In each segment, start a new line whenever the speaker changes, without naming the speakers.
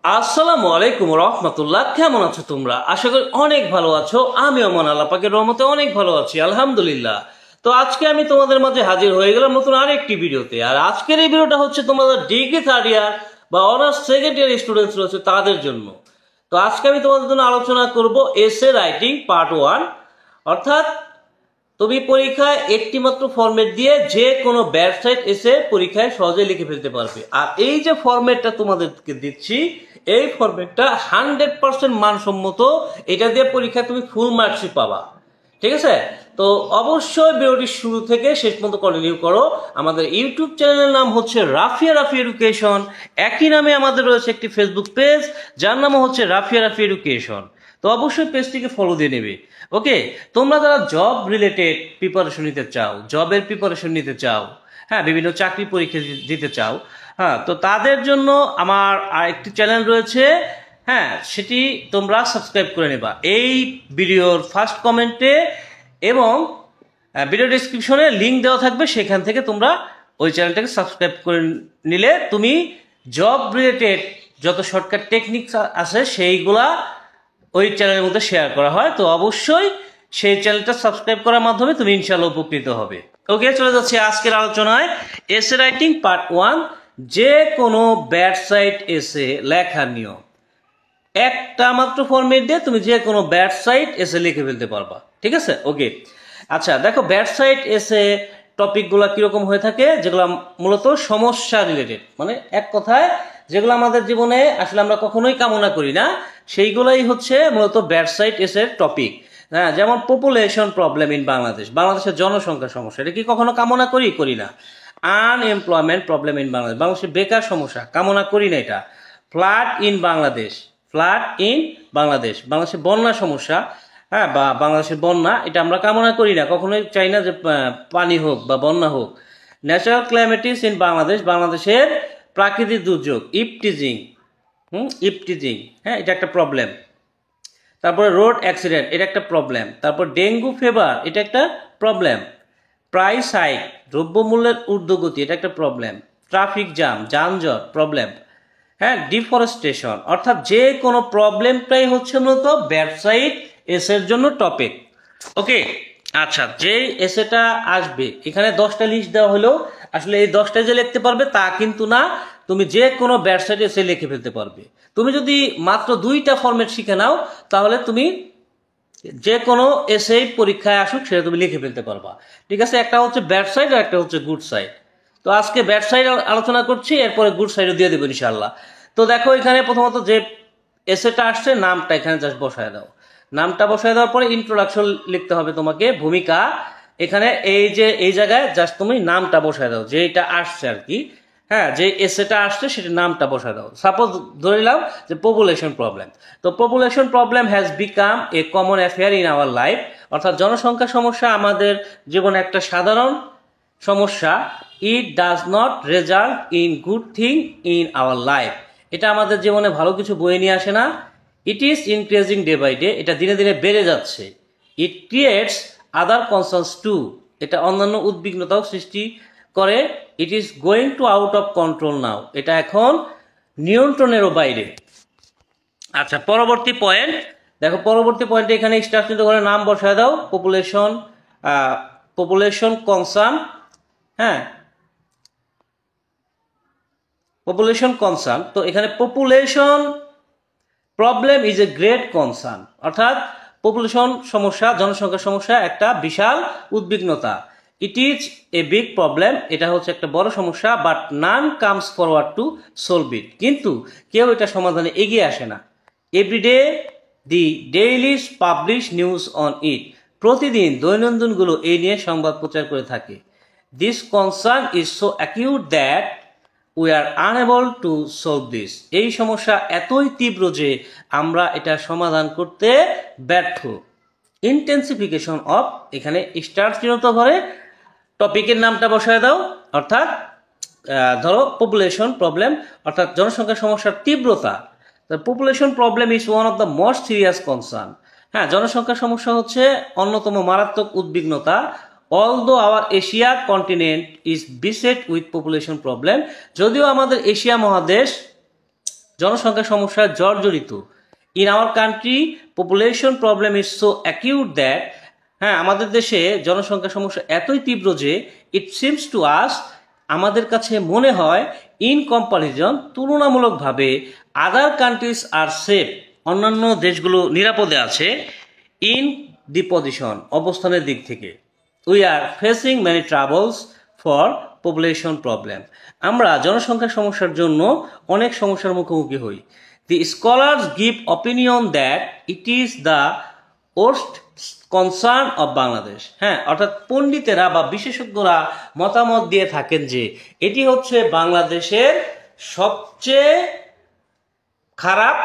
আসসালামু আলাইকুম রহমতুল্লাহ। কেমন আছো তোমরা? আশা করি অনেক ভালো আছো। আমিও মন আল্লাহ পাকের রহমতে অনেক ভালো আছি, আলহামদুলিল্লাহ। তো আজকে আমি তোমাদের মাঝে হাজির হয়ে গেলাম নতুন আরেকটি ভিডিওতে। আর আজকের এই ভিডিওটা হচ্ছে তোমাদের ডিগ্রি থার্ড ইয়ার বা অনার্স সেকেন্ড ইয়ার স্টুডেন্টস রয়েছে তাদের জন্য। তো আজকে আমি তোমাদের জন্য আলোচনা করব এসে রাইটিং পার্ট 1। অর্থাৎ তুমি পরীক্ষায় একটি মাত্র ফরম্যাট দিয়ে যে কোনো ওয়েবসাইট এসে পরীক্ষায় সহজে লিখে ফেলতে পারবে। আর এই যে ফরম্যাটটা তোমাদেরকে দিচ্ছি, এই ফরম্যাটটা 100% মানসম্মত। এটা দিয়ে পরীক্ষায় তুমি ফুল মার্কসই পাবা, ঠিক আছে? তো অবশ্যই ভিডিওটি শুরু থেকে শেষ পর্যন্ত কন্টিনিউ করো। আমাদের ইউটিউব চ্যানেলের নাম হচ্ছে রাফিয়া রাফি এডুকেশন। একই নামে আমাদের রয়েছে একটি ফেসবুক পেজ, যার নাম হচ্ছে রাফিয়া রাফি এডুকেশন। তো অবশ্যই পেজটিকে ফলো দিয়ে নেবে। ওকে, তোমরা যারা জব রিলেটেড প্রিপারেশন নিতে চাও, জবের প্রিপারেশন নিতে চাও, হ্যাঁ, বিভিন্ন চাকরি পরীক্ষা দিতে চাও, হ্যাঁ, তো তাদের জন্য আমার আরেকটি চ্যানেল রয়েছে, হ্যাঁ, সেটি তোমরা সাবস্ক্রাইব করে নেবা এই ভিডিওর ফার্স্ট কমেন্টে, এবং ভিডিও ডিসক্রিপশনে লিঙ্ক দেওয়া থাকবে। সেখান থেকে তোমরা ওই চ্যানেলটাকে সাবস্ক্রাইব করে নিলে তুমি জব রিলেটেড যত শর্টকাট টেকনিক আছে সেইগুলা ওই চ্যানেলের মধ্যে শেয়ার করা হয়। তো অবশ্যই সেই চ্যানেলটা সাবস্ক্রাইব করার মাধ্যমে তুমি ইনশাআল্লাহ উপকৃত হবে। ওকে, চলে যাচ্ছে আজকের আলোচনায়। এসে রাইটিং পার্ট 1, যে কোনো ওয়েবসাইট এসে লেখার নিয়ম। একটা মাত্র ফরম্যাট দিয়ে তুমি যে কোনো ওয়েবসাইট এসে লিখে ফেলতে পারবা, ঠিক আছে? ওকে, আচ্ছা দেখো, ওয়েবসাইট এসে টপিকগুলো কিরকম হয়ে থাকে, যেগুলো মূলত সমস্যা রিলেটেড, মানে এক কথায় যেগুলো আমাদের জীবনে আসলে আমরা কখনোই কামনা করি না, সেইগুলাই হচ্ছে মূলত ওয়েবসাইট এসে টপিক। হ্যাঁ, যেমন পপুলেশন প্রবলেম ইন বাংলাদেশ, বাংলাদেশের জনসংখ্যা সমস্যা, এটা কি কখনো কামনা করি না। আনএমপ্লয়মেন্ট প্রবলেম ইন বাংলাদেশ, বাংলাদেশের বেকার সমস্যা, কামনা করি না এটা। Flood in Bangladesh, flood in Bangladesh, বাংলাদেশের বন্যা সমস্যা, হ্যাঁ, বা বাংলাদেশের বন্যা, এটা আমরা কামনা করি না, কখনোই চাই না যে পানি হোক বা বন্যা হোক। ন্যাচারাল ক্লাইমেটিস ইন বাংলাদেশ, বাংলাদেশের প্রাকৃতিক দুর্যোগ। ইপটিজিং, ইপটিজিং, হ্যাঁ, এটা একটা প্রবলেম। তারপরে রোড অ্যাক্সিডেন্ট, এটা একটা প্রবলেম। তারপর ডেঙ্গু ফিভার, এটা একটা প্রবলেম। প্রাইস হাইক, দ্রব্যমূল্যের ঊর্ধ্বগতি, এটা একটা প্রবলেম। ট্রাফিক জ্যাম, যানজট, প্রবলেম। হ্যাঁ, ডিফরেস্টেশন, অর্থাৎ যে কোনো প্রবলেমটাই হচ্ছে মূলত ওয়েবসাইট এসের জন্য টপিক। ওকে, আচ্ছা, যে এসেটা আসবে এখানে 10টা লিস্ট দেওয়া হলেও আসলে এই 10টা যে লিখতে পারবে তা কিন্তু না, তুমি যে কোনো ওয়েবসাইট এসে লিখে ফেলতে পারবে। তুমি যদি মাত্র 2টা ফরম্যাট শিখে নাও তাহলে তুমি যে কোনো এসে পরীক্ষায় আসুক সেটা তুমি লিখে ফেলতে পারবা, ঠিক আছে? একটা হচ্ছে ব্যাড সাইড আর একটা হচ্ছে গুড সাইড। তো আজকে ব্যাড সাইড আলোচনা করছি, এরপরে গুড সাইডও দিয়ে দেবো ইনশাআল্লাহ। তো দেখো, এখানে প্রথমত যে এসেটা আসছে, নামটা এখানে জাস্ট বসায় দাও। নামটা বসায় দেওয়ার পরে ইন্ট্রোডাকশন লিখতে হবে তোমাকে, ভূমিকা। এখানে এই যে এই জায়গায় জাস্ট তুমি নামটা বসায় দাও, যেটা আসছে আর কি, হ্যাঁ, যে এসেটা আসছে সেটার নামটা বসায় দাও। সাপোজ ধরে নিলাম যে পপুলেশন প্রবলেম। তো population problem has become a common affair in our life, অর্থাৎ জনসংখ্যা সমস্যা আমাদের জীবনে একটা সাধারণ সমস্যা। It does not result in good thing in our life, এটা আমাদের জীবনে ভালো কিছু বয়ে নিয়ে আসে না। It is increasing day by day, এটা দিনে দিনে বেড়ে যাচ্ছে। It creates other concerns too, এটা অন্যান্য উদ্বিগ্নতাও সৃষ্টি করে। It is going to out of control নাও, এটা এখন নিয়ন্ত্রণেরও বাইরে। আচ্ছা, পরবর্তী পয়েন্ট দেখো, পরবর্তী পয়েন্টে এখানে স্টার চিহ্নিত করে নাম বসায় দাও। পপুলেশন, পপুলেশন কনসার্ন, হ্যাঁ, পপুলেশন কনসার্ন। তো এখানে population problem is a great concern, অর্থাৎ পপুলেশন সমস্যা, জনসংখ্যা সমস্যা একটা বিশাল উদ্বিগ্নতা। It is a big problem, এটা হচ্ছে একটা বড় সমস্যা। But none comes forward to solve it, কিন্তু কেউ এটা সমাধানে এগিয়ে আসে না। Every day the daily publish news on it, প্রতিদিন দৈনন্দিনগুলো এই নিয়ে সংবাদ প্রচার করে থাকে। This concern is so acute that we are unable to solve this, এই সমস্যা এতই তীব্র যে আমরা এটা সমাধান করতে ব্যর্থ। ইন্টেন্সিফিকেশন অফ, এখানে স্টার চিহ্নিত করে টপিকের নামটা বসায় দাও। অর্থাৎ ধরো পপুলেশন প্রবলেম, অর্থাৎ জনসংখ্যা সমস্যার তীব্রতা। Population problem is one of the most serious concern, হ্যাঁ, জনসংখ্যা সমস্যা হচ্ছে অন্যতম মারাত্মক উদ্বিগ্নতা। Although our Asia continent is beset with population problem, যদিও আমাদের এশিয়া মহাদেশ জনসংখ্যা সমস্যা জর্জরিত। In our country population problem is so acute that, হ্যাঁ, আমাদের দেশে জনসংখ্যা সমস্যা এতই তীব্র যে ইট সিমস টু আস, আমাদের কাছে মনে হয়, ইন কম্পারিজন তুলনামূলকভাবে, আদার কান্ট্রিজ আর সেফ, অন্যান্য দেশগুলো নিরাপদে আছে, ইন দি পজিশন অবস্থানের দিক থেকে, we are facing many troubles for population problem, আমরা জনসংখ্যা সমস্যার জন্য অনেক সমস্যার মুখোমুখি হই। The scholars give opinion that it is the worst concern of Bangladesh, হ্যাঁ, অর্থাৎ পণ্ডিতেরা বা বিশেষজ্ঞরা মতামত দিয়ে থাকেন যে এটি হচ্ছে বাংলাদেশের সবচেয়ে খারাপ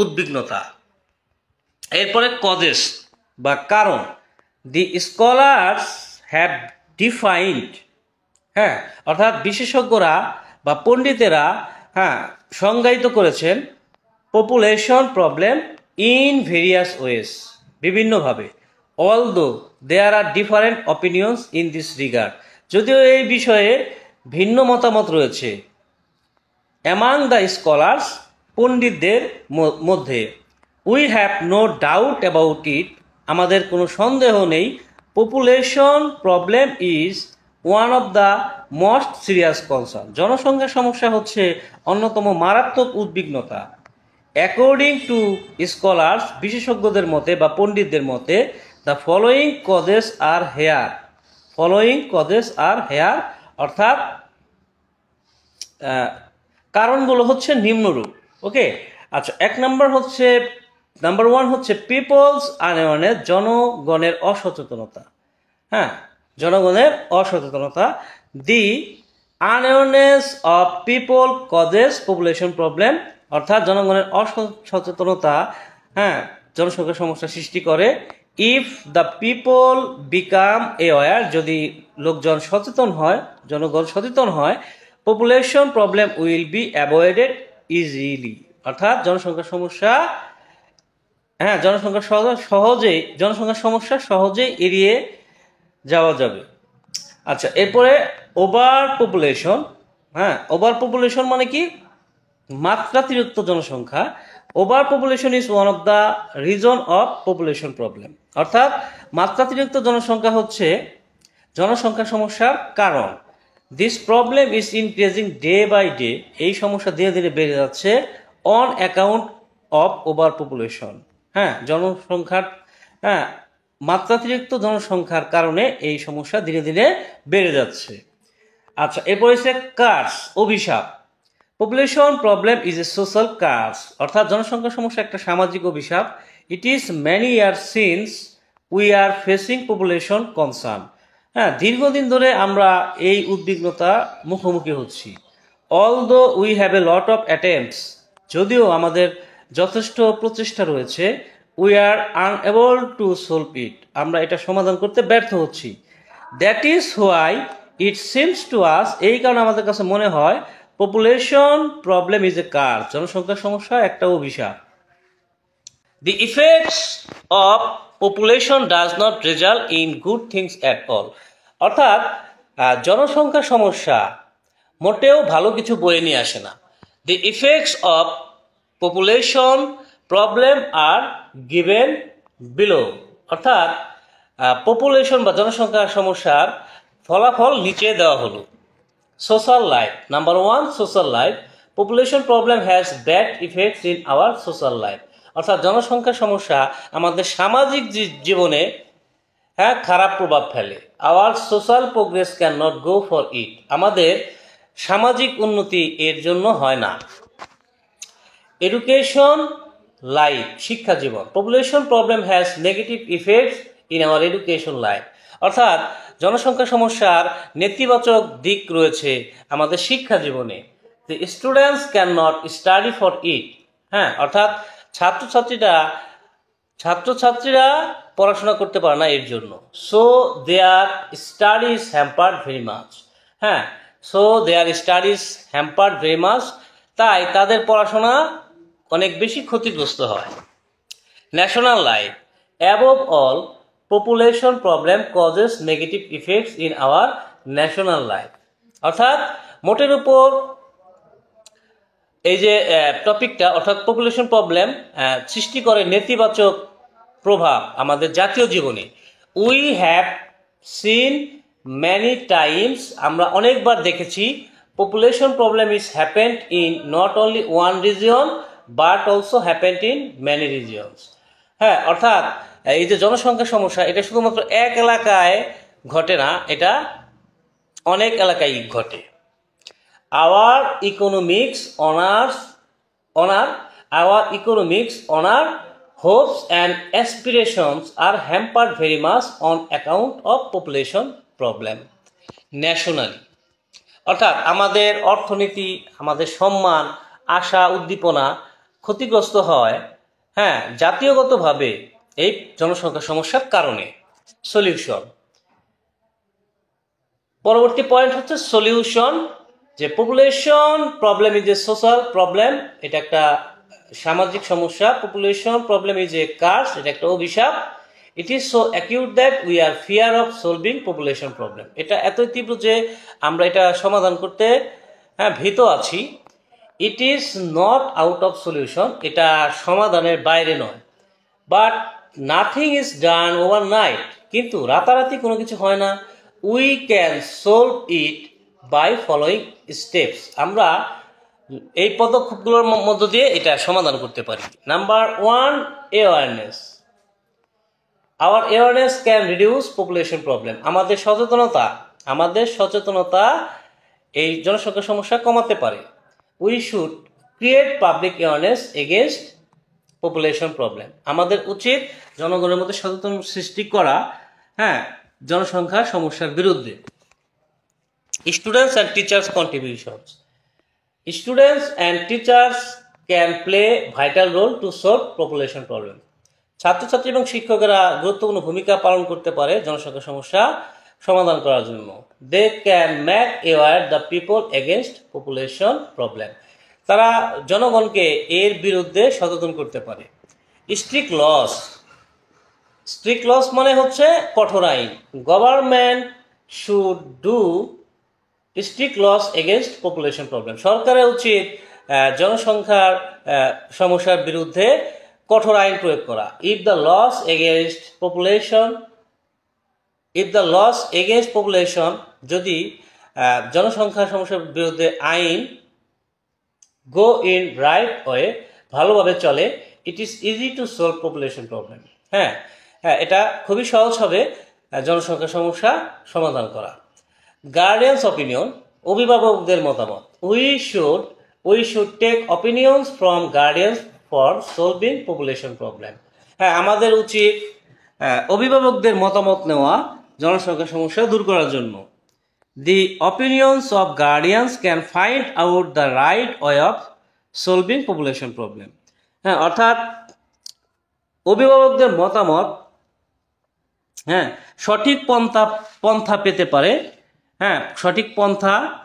উদ্বিগ্নতা। এরপরে কজেস বা কারণ, দি স্কলার্স হ্যাভ ডিফাইন্ড, হ্যাঁ, অর্থাৎ বিশেষজ্ঞরা বা পণ্ডিতেরা, হ্যাঁ, সংজ্ঞায়িত করেছেন population problem in various ways, বিভিন্নভাবে। Although there are different opinions in this regard, যদিও এই বিষয়ে ভিন্ন মতামত রয়েছে অ্যামাং দ্য স্কলার্স, পণ্ডিতদের মধ্যে। We have no doubt about it, আমাদের কোনো সন্দেহ নেই, population problem is one of the most serious concern, জনসংখ্যা সমস্যা হচ্ছে অন্যতম মারাত্মক উদ্বিগ্নতা। অ্যাকর্ডিং টু স্কলার্স, বিশেষজ্ঞদের মতে বা পণ্ডিতদের মতে, the following causes are here, following causes are here, অর্থাৎ কারণগুলো হচ্ছে নিম্নরূপ। ওকে, আচ্ছা, নাম্বার ওয়ান হচ্ছে পিপলস আনঅ্যাওয়ারনেস, জনগণের অসচেতনতা, হ্যাঁ, জনগণের অসচেতনতা। The unawareness of people causes population problem, অর্থাৎ জনগণের অসচেতনতা, হ্যাঁ, জনসংখ্যা সমস্যা সৃষ্টি করে। If the people become aware, যদি লোকজন সচেতন হয়, জনগণ সচেতন হয়, population problem will be avoided easily, অর্থাৎ জনসংখ্যা সমস্যা, হ্যাঁ, জনসংখ্যা সমস্যা সহজেই এড়িয়ে যাওয়া যাবে। আচ্ছা, এরপরে ওভার পপুলেশন, হ্যাঁ, ওভার পপুলেশন মানে কি? মাত্রাতিরিক্ত জনসংখ্যা। Over population is one of the reason of population problem, অর্থাৎ মাত্রাতিরিক্ত জনসংখ্যা হচ্ছে জনসংখ্যা সমস্যার কারণ। This problem is increasing day by day, এই সমস্যা ধীরে ধীরে বেড়ে যাচ্ছে। On account of over population, হ্যাঁ, জনসংখ্যার, হ্যাঁ, মাত্রাতিরিক্ত জনসংখ্যার কারণে এই সমস্যা ধীরে ধীরে বেড়ে যাচ্ছে। আচ্ছা, এরপর হচ্ছে কার্স, অভিশাপ। Population problem is a social curse, অর্থাৎ জনসংখ্যা সমস্যা একটা সামাজিক অভিশাপ। It is many years since we are facing population concern, হ্যাঁ, দীর্ঘদিন ধরে আমরা এই উদ্বিগ্নতা মুখোমুখি হচ্ছি। Although we have a lot of attempts, যদিও আমাদের যথেষ্ট প্রচেষ্টা রয়েছে, we are unable to solve it, আমরা এটা সমাধান করতে ব্যর্থ হচ্ছি। That is why it seems to us, এই কারণে আমাদের কাছে মনে হয় population problem is a curse, জনসংখ্যা সমস্যা একটা অভিশাপ। The effects of population does not result in good things at all, অর্থাৎ জনসংখ্যা সমস্যা মোটেও ভালো কিছু বয়ে নিয়ে আসে না। The effects of population problem are given below, অর্থাৎ পপুলেশন বা জনসংখ্যা সমস্যার ফলাফল নিচে দেওয়া হলো। Social life, number one, social life. Population problem has bad effects in hour social life, অর্থাৎ জনসংখ্যা সমস্যা আমাদের সামাজিক জীবনে, হ্যাঁ, খারাপ প্রভাব ফেলে। Hour social progress can not go for it, আমাদের সামাজিক উন্নতি এর জন্য হয় না। এডুকেশন লাইফ, শিক্ষা জীবন। Population problem has negative effects in our education life, অর্থাৎ জনসংখ্যা সমস্যার নেতিবাচক দিক রয়েছে আমাদের শিক্ষা জীবনে। The students can not study for it, হ্যাঁ, অর্থাৎ ছাত্রছাত্রীরা পড়াশোনা করতে পারে না এর জন্য। So their studies hampered very much, হ্যাঁ, so their studies hampered very much, তাই তাদের পড়াশোনা অনেক বেশি ক্ষতিগ্রস্ত হয়। National life, above all population problem causes negative effects in our national life, অর্থাৎ মোটের উপর এই যে টপিকটা অর্থাৎ পপুলেশন প্রবলেম সৃষ্টি করে নেতিবাচক প্রভাব আমাদের জাতীয় জীবনে। We have seen many times, আমরা অনেকবার দেখেছি, population problem is happened in not only one region but also happened in many regions. হ্যাঁ, অর্থাৎ এই যে জনসংখ্যা সমস্যা এটা শুধুমাত্র এক এলাকায় ঘটে না, এটা অনেক এলাকায় ঘটে। Our economics honor hopes and aspirations are hampered very much on account of population problem nationally. অর্থাৎ আমাদের অর্থনীতি, আমাদের সম্মান, আশা, উদ্দীপনা ক্ষতিগ্রস্ত হয়, হ্যাঁ, জাতীয়গতভাবে এই জনসংখ্যা সমস্যার কারণে। সলিউশন, পরবর্তী পয়েন্ট হচ্ছে সলিউশন। যে population problem is a social problem, এটা একটা সামাজিক সমস্যা। Population problem is a curse, এটা একটা অভিশাপ। It is so acute that we are fear of solving population problem, এটা এতই তীব্র যে আমরা এটা সমাধান করতে ভীত আছি। It is not out of solution, এটা সমাধানের বাইরে নয়। But nothing is done overnight, কিন্তু রাতারাতি কোনো কিছু হয় না। We can solve it by following steps, আমরা এই পদক্ষেপগুলোর মধ্য দিয়ে এটা সমাধান করতে পারি। Number 1, awareness. Our awareness can reduce population problem, আমাদের সচেতনতা এই জনসংখ্যা সমস্যা কমাতে পারে। We should create public awareness against population problem, আমাদের উচিত জনগণের মধ্যে সচেতন সৃষ্টি করা, হ্যাঁ, জনসংখ্যা সমস্যার বিরুদ্ধে। Students and teachers' contributions. Students and teachers can play vital role to solve population problem. ছাত্রছাত্রী এবং শিক্ষকেরা গুরুত্বপূর্ণ ভূমিকা পালন করতে পারে জনসংখ্যা সমস্যা সমাধান করার জন্য। They can make aware the people against population problem. তারা জনগণকে এর বিরুদ্ধে সচেতন করতে পারে। Strict laws মানে হচ্ছে কঠোর আইন। Government should do strict laws against population problem, সরকারের উচিত জনসংখ্যার সমস্যার বিরুদ্ধে কঠোর আইন প্রয়োগ করা। If the laws against population, যদি জনসংখ্যার সমস্যার বিরুদ্ধে আইন গো ইন রাইট ওয়ে, ভালোভাবে চলে, it is easy to solve population problem. হ্যাঁ, এটা খুবই সহজ হবে জনসংখ্যা সমস্যা সমাধান করা। গার্ডিয়ানস অপিনিয়ন, অভিভাবকদের মতামত। We should take opinions from guardians for solving population problem. হ্যাঁ, আমাদের উচিত অভিভাবকদের মতামত নেওয়া জনসংখ্যা সমস্যা দূর করার জন্য। The opinions of guardians can find out the right way of solving population problem. হ্যাঁ, অর্থাৎ অভিভাবকদের মতামত, হ্যাঁ, সঠিক পন্থা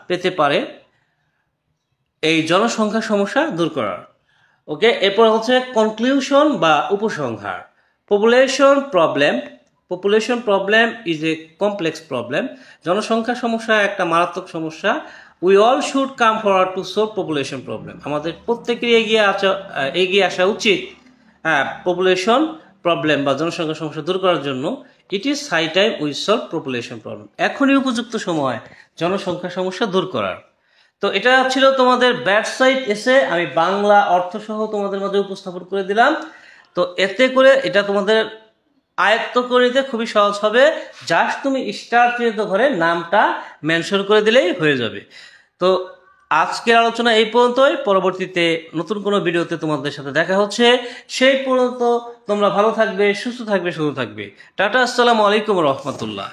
পেতে পারে এই জনসংখ্যা সমস্যা দূর করার। ওকে, এরপর হচ্ছে কনক্লুশন বা উপসংহার। Population problem is a complex problem, জনসংখ্যা সমস্যা একটা মারাত্মক সমস্যা। We all should come forward to solve population problem, আমাদের প্রত্যেকেরই এগিয়ে আসা উচিত পপুলেশন প্রবলেম বা জনসংখ্যা সমস্যা দূর করার জন্য। It is high time we solve population problem, এখনই উপযুক্ত সময় জনসংখ্যা সমস্যা দূর করার। তো এটা ছিল তোমাদের ব্যাড সাইড এসে আমি বাংলা অর্থ সহ তোমাদের মাঝে উপস্থাপন করে দিলাম। তো এতে করে এটা তোমাদের আয়ত্ত করে নিতে খুবই সহজ হবে, জাস্ট তুমি স্টার চিহ্নিত ঘরে নামটা মেনশন করে দিলেই হয়ে যাবে। তো আজকের আলোচনা এই পর্যন্তই, পরবর্তীতে নতুন কোনো ভিডিওতে তোমাদের সাথে দেখা হচ্ছে। সেই পর্যন্ত তোমরা ভালো থাকবে, সুস্থ থাকবে, সুন্দর থাকবে। টাটা, আসসালামু আলাইকুম রহমতুল্লাহ।